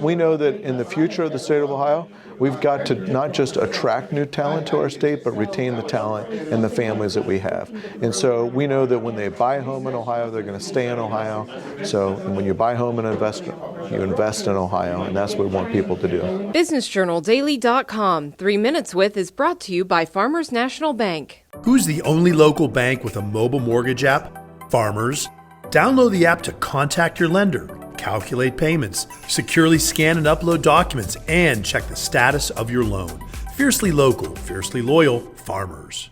We know that in the future of the state of Ohio, we've got to not just attract new talent to our state, but retain the talent and the families that we have. And so we know that when they buy a home in Ohio, they're going to stay in Ohio. So when you buy a home and invest, you invest in Ohio, and that's what we want people to do. BusinessJournalDaily.com 3 Minutes With is brought to you by Farmers National Bank. Who's the only local bank with a mobile mortgage app? Farmers. Download the app to contact your lender, calculate payments, securely scan and upload documents, and check the status of your loan. Fiercely local, fiercely loyal, Farmers.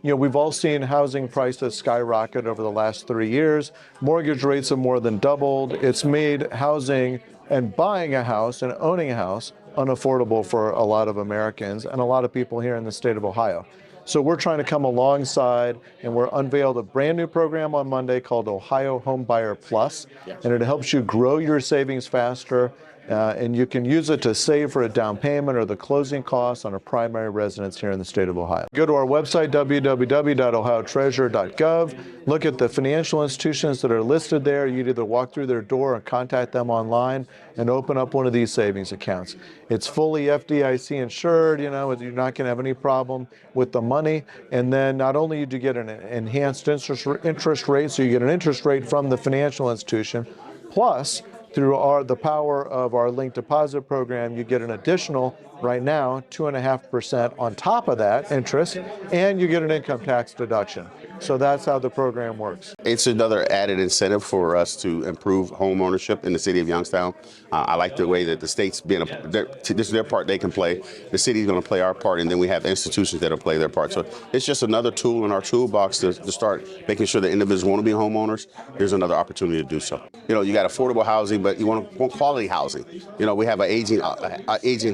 You know, we've all seen housing prices skyrocket over the last 3 years. Mortgage rates have more than doubled. It's made housing and buying a house and owning a house unaffordable for a lot of Americans and a lot of people here in the state of Ohio. So we're trying to come alongside, and we're unveiled a brand new program on Monday called Ohio Homebuyer Plus, and it helps you grow your savings faster, and you can use it to save for a down payment or the closing costs on a primary residence here in the state of Ohio. Go to our website, www.ohiotreasurer.gov. Look at the financial institutions that are listed there. You'd either walk through their door or contact them online and open up one of these savings accounts. It's fully FDIC insured, you know, you're not going to have any problem with the money. And then not only do you get an enhanced interest rate, so you get an interest rate from the financial institution, plus through the power of our linked deposit program, you get an additional, right now, 2.5% on top of that interest, and you get an income tax deduction. So that's how the program works. It's another added incentive for us to improve home ownership in the city of Youngstown. I like the way that the state's being, this is their part they can play. The city's going to play our part, and then we have institutions that'll play their part. So it's just another tool in our toolbox to start making sure that individuals want to be homeowners. Here's another opportunity to do so. You know, you got affordable housing, but you want quality housing. You know, we have an aging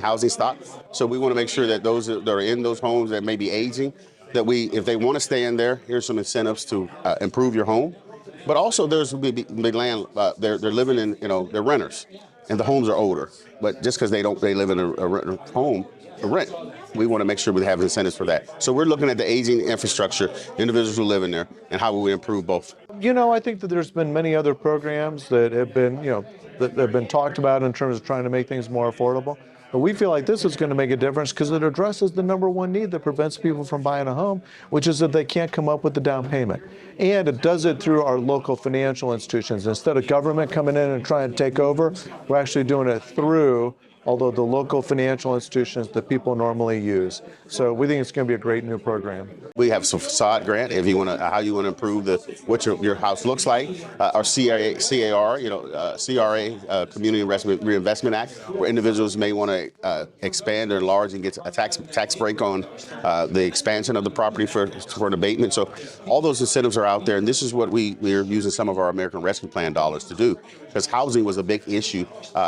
housing stock, so we want to make sure that those that are in those homes that may be aging, that if they want to stay in there, here's some incentives to improve your home. But also there's big land, they're living in, you know, they're renters, and the homes are older. But just because they live in a home, a rent, we want to make sure we have incentives for that. So we're looking at the aging infrastructure, individuals who live in there, and how will we improve both. You know, I think that there's been many other programs that have been, you know, that have been talked about in terms of trying to make things more affordable. But we feel like this is going to make a difference because it addresses the number one need that prevents people from buying a home, which is that they can't come up with the down payment. And it does it through our local financial institutions. Instead of government coming in and trying to take over, we're actually doing it through although the local financial institutions that people normally use. So we think it's going to be a great new program. We have some facade grant if you want to, how you want to improve what your house looks like. Our CAR, you know, CRA, Community Reinvestment Act, where individuals may want to expand or enlarge and get a tax break on the expansion of the property for an abatement. So all those incentives are out there, and this is what we're using some of our American Rescue Plan dollars to do, because housing was a big issue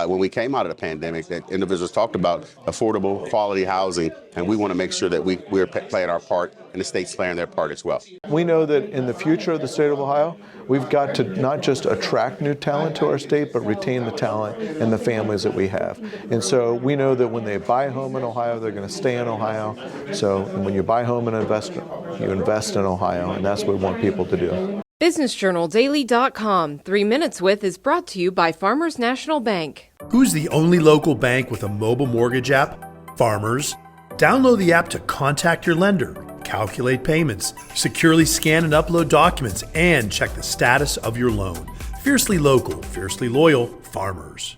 when we came out of the pandemic, that individuals talked about affordable, quality housing, and we want to make sure that we're playing our part and the state's playing their part as well. We know that in the future of the state of Ohio, we've got to not just attract new talent to our state, but retain the talent and the families that we have. And so we know that when they buy a home in Ohio, they're going to stay in Ohio. So when you buy a home and invest, you invest in Ohio, and that's what we want people to do. BusinessJournalDaily.com 3 Minutes With is brought to you by Farmers National Bank. Who's the only local bank with a mobile mortgage app? Farmers. Download the app to contact your lender, calculate payments, securely scan and upload documents, and check the status of your loan. Fiercely local, fiercely loyal, Farmers.